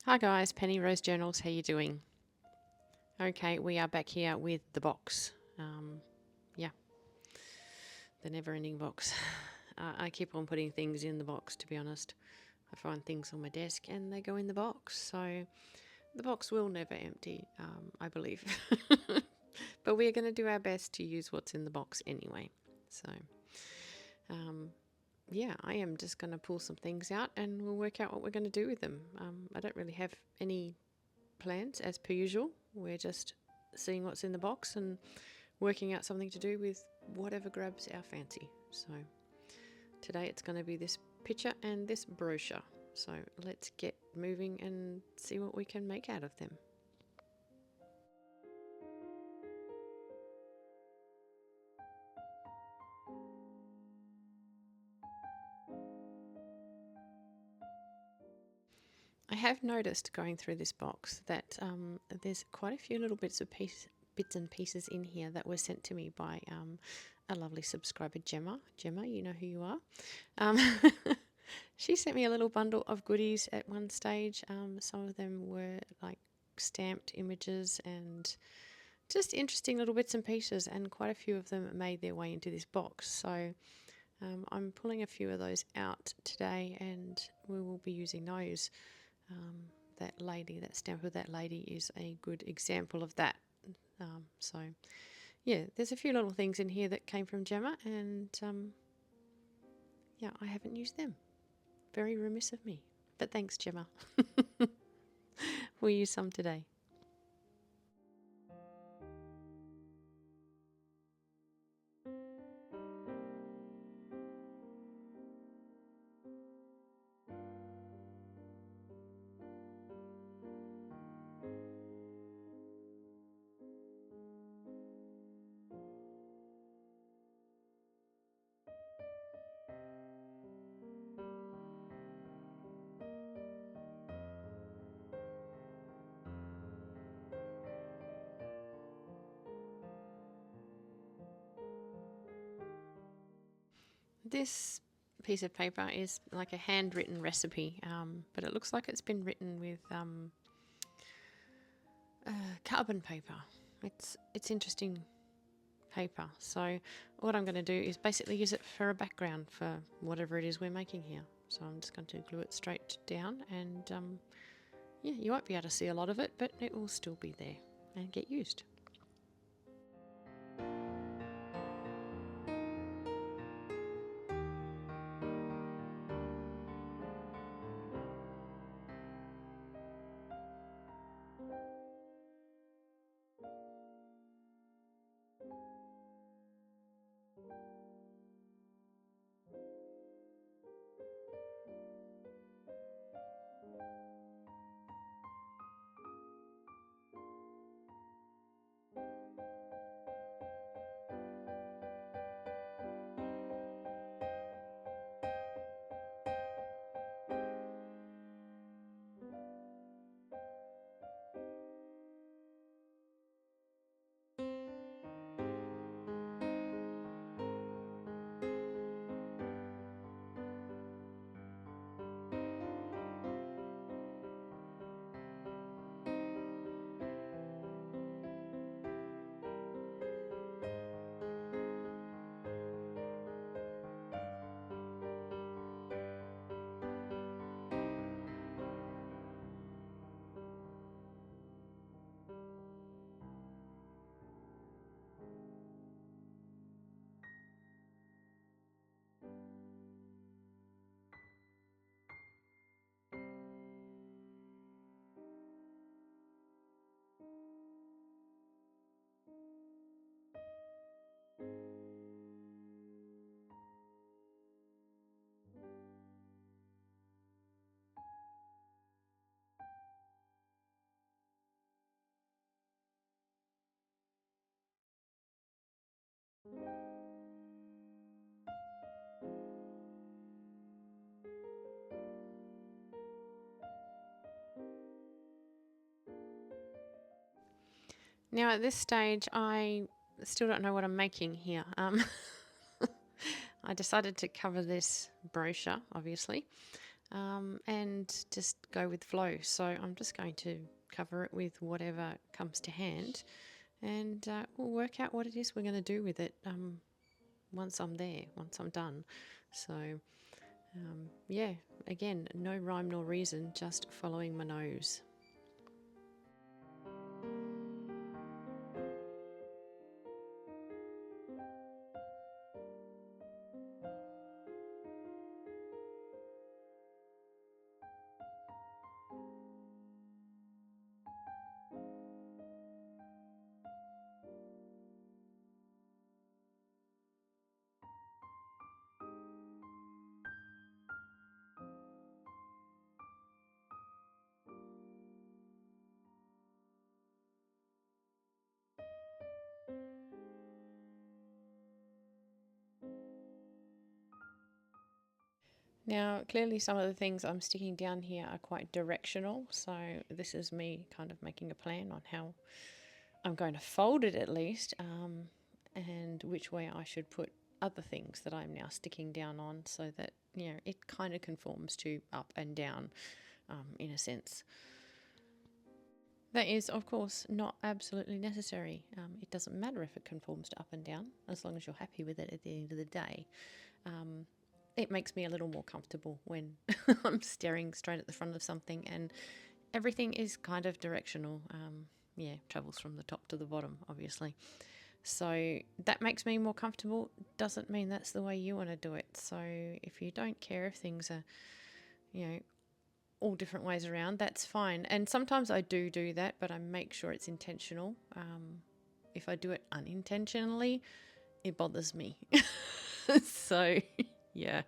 Hi guys, Penny Rose Journals, how you doing? Okay, we are back here with the box. Yeah, the never-ending box. I keep on putting things in the box, to be honest. I find things on my desk and they go in the box, so the box will never empty, I believe. But we're going to do our best to use what's in the box anyway. So, yeah, I am just going to pull some things out and we'll work out what we're going to do with them. I don't really have any plans as per usual. We're just seeing what's in the box and working out something to do with whatever grabs our fancy. So today it's going to be this picture and this brochure. So let's get moving and see what we can make out of them. I have noticed going through this box that there's quite a few little bits and pieces in here that were sent to me by a lovely subscriber, Gemma. Gemma, you know who you are. She sent me a little bundle of goodies at one stage. Some of them were like stamped images and just interesting little bits and pieces, and quite a few of them made their way into this box. So I'm pulling a few of those out today, and we will be using those. That stamp of that lady is a good example of that. So yeah, there's a few little things in here that came from Gemma, and yeah, I haven't used them. Very remiss of me. But thanks, Gemma. We'll use some today. This piece of paper is like a handwritten recipe, but it looks like it's been written with carbon paper. It's interesting paper. So what I'm going to do is basically use it for a background for whatever it is we're making here. So I'm just going to glue it straight down, and yeah, you won't be able to see a lot of it, but it will still be there and get used. Now at this stage, I still don't know what I'm making here. I decided to cover this brochure, obviously, and just go with flow. So I'm just going to cover it with whatever comes to hand, and we'll work out what it is we're going to do with it once I'm there, once I'm done. So yeah, again, no rhyme nor reason, just following my nose. Now, clearly some of the things I'm sticking down here are quite directional, so this is me kind of making a plan on how I'm going to fold it at least, and which way I should put other things that I'm now sticking down on, so that, you know, it kind of conforms to up and down, in a sense. That is, of course, not absolutely necessary. It doesn't matter if it conforms to up and down, as long as you're happy with it at the end of the day. It makes me a little more comfortable when I'm staring straight at the front of something and everything is kind of directional. Travels from the top to the bottom, obviously. So that makes me more comfortable. Doesn't mean that's the way you want to do it. So if you don't care if things are, you know, all different ways around, that's fine. And sometimes I do that, but I make sure it's intentional. If I do it unintentionally, it bothers me. So, yeah.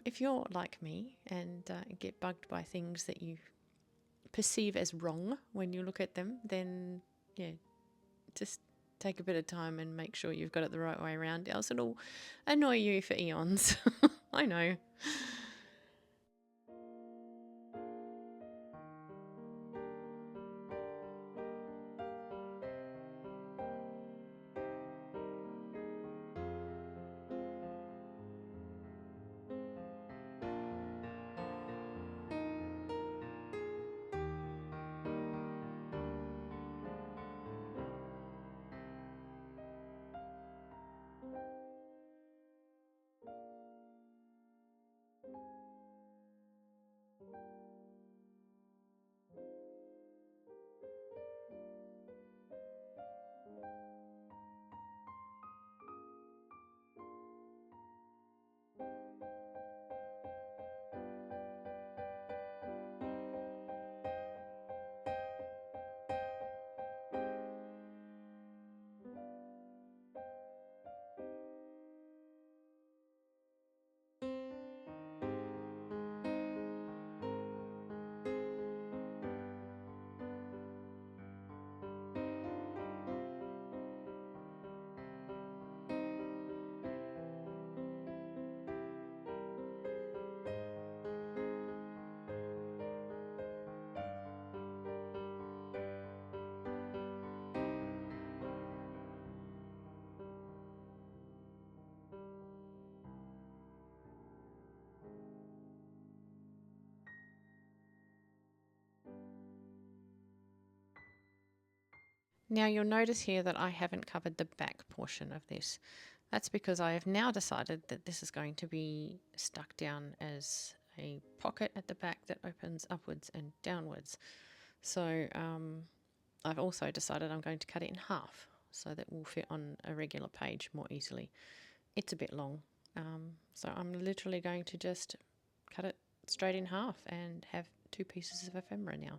If you're like me and get bugged by things that you perceive as wrong when you look at them, then, yeah, just take a bit of time and make sure you've got it the right way around, else it'll annoy you for eons. I know. Now you'll notice here that I haven't covered the back portion of this. That's because I have now decided that this is going to be stuck down as a pocket at the back that opens upwards and downwards. So I've also decided I'm going to cut it in half so that will fit on a regular page more easily. It's a bit long, so I'm literally going to just cut it straight in half and have two pieces of ephemera now.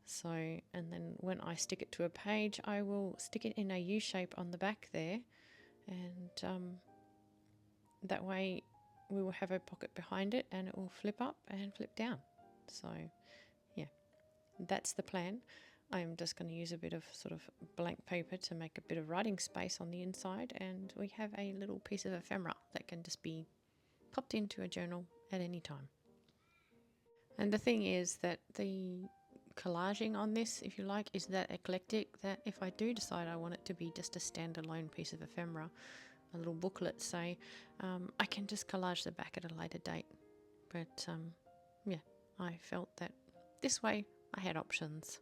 So, and then when I stick it to a page, I will stick it in a U shape on the back there, and that way we will have a pocket behind it and it will flip up and flip down. So yeah, that's the plan. I'm just going to use a bit of sort of blank paper to make a bit of writing space on the inside, and we have a little piece of ephemera that can just be popped into a journal at any time. And the thing is that the collaging on this, if you like, is that eclectic that if I do decide I want it to be just a standalone piece of ephemera, a little booklet say, I can just collage the back at a later date But yeah, I felt that this way I had options.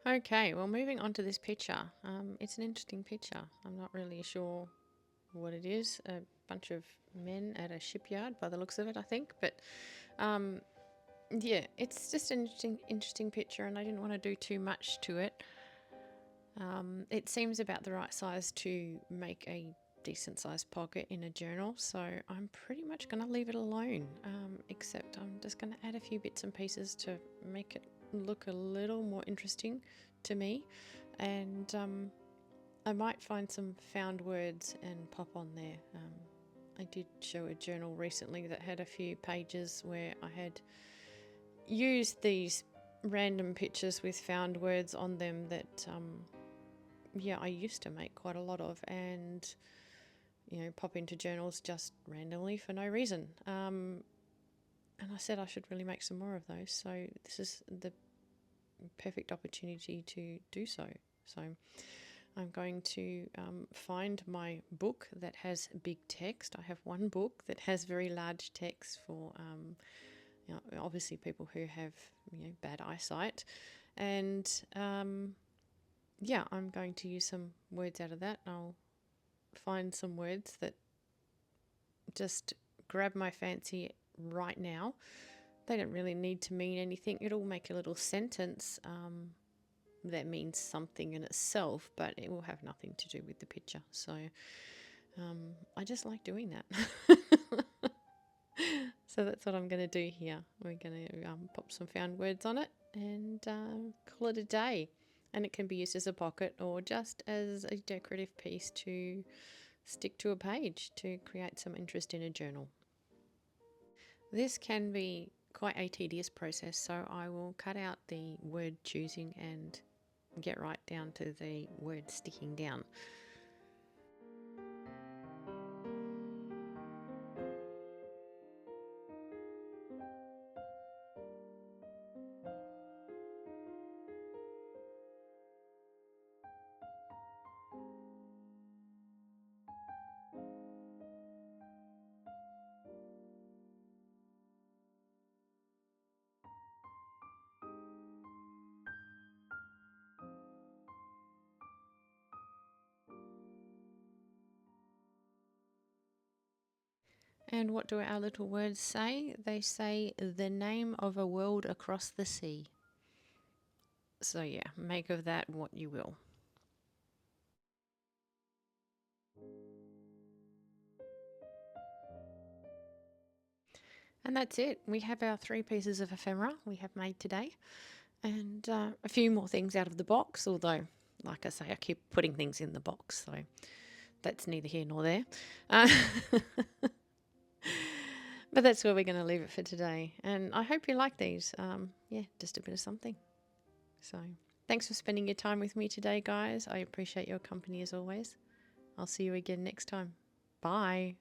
Okay, well, moving on to this picture. It's an interesting picture. I'm not really sure what it is. A bunch of men at a shipyard, by the looks of it, I think. But yeah, it's just an interesting picture, and I didn't want to do too much to it. It seems about the right size to make a decent sized pocket in a journal, so I'm pretty much going to leave it alone, except I'm just going to add a few bits and pieces to make it look a little more interesting to me, and I might find some found words and pop on there. I did show a journal recently that had a few pages where I had used these random pictures with found words on them that yeah, I used to make quite a lot of, and pop into journals just randomly for no reason. And I said I should really make some more of those, so this is the perfect opportunity to do so. So I'm going to find my book that has big text. I have one book that has very large text for obviously people who have bad eyesight, and yeah, I'm going to use some words out of that. I'll find some words that just grab my fancy right now. They don't really need to mean anything. It'll make a little sentence that means something in itself, but it will have nothing to do with the picture. So I just like doing that. So that's what I'm going to do here. We're going to pop some found words on it and call it a day. And it can be used as a pocket or just as a decorative piece to stick to a page to create some interest in a journal. This can be quite a tedious process, so I will cut out the word choosing and get right down to the word sticking down. And what do our little words say? They say the name of a world across the sea. So yeah, make of that what you will. And that's it. We have our 3 pieces of ephemera we have made today, and a few more things out of the box, although, like I say, I keep putting things in the box, so that's neither here nor there. But that's where we're going to leave it for today. And I hope you like these. Yeah, just a bit of something. So thanks for spending your time with me today, guys. I appreciate your company as always. I'll see you again next time. Bye.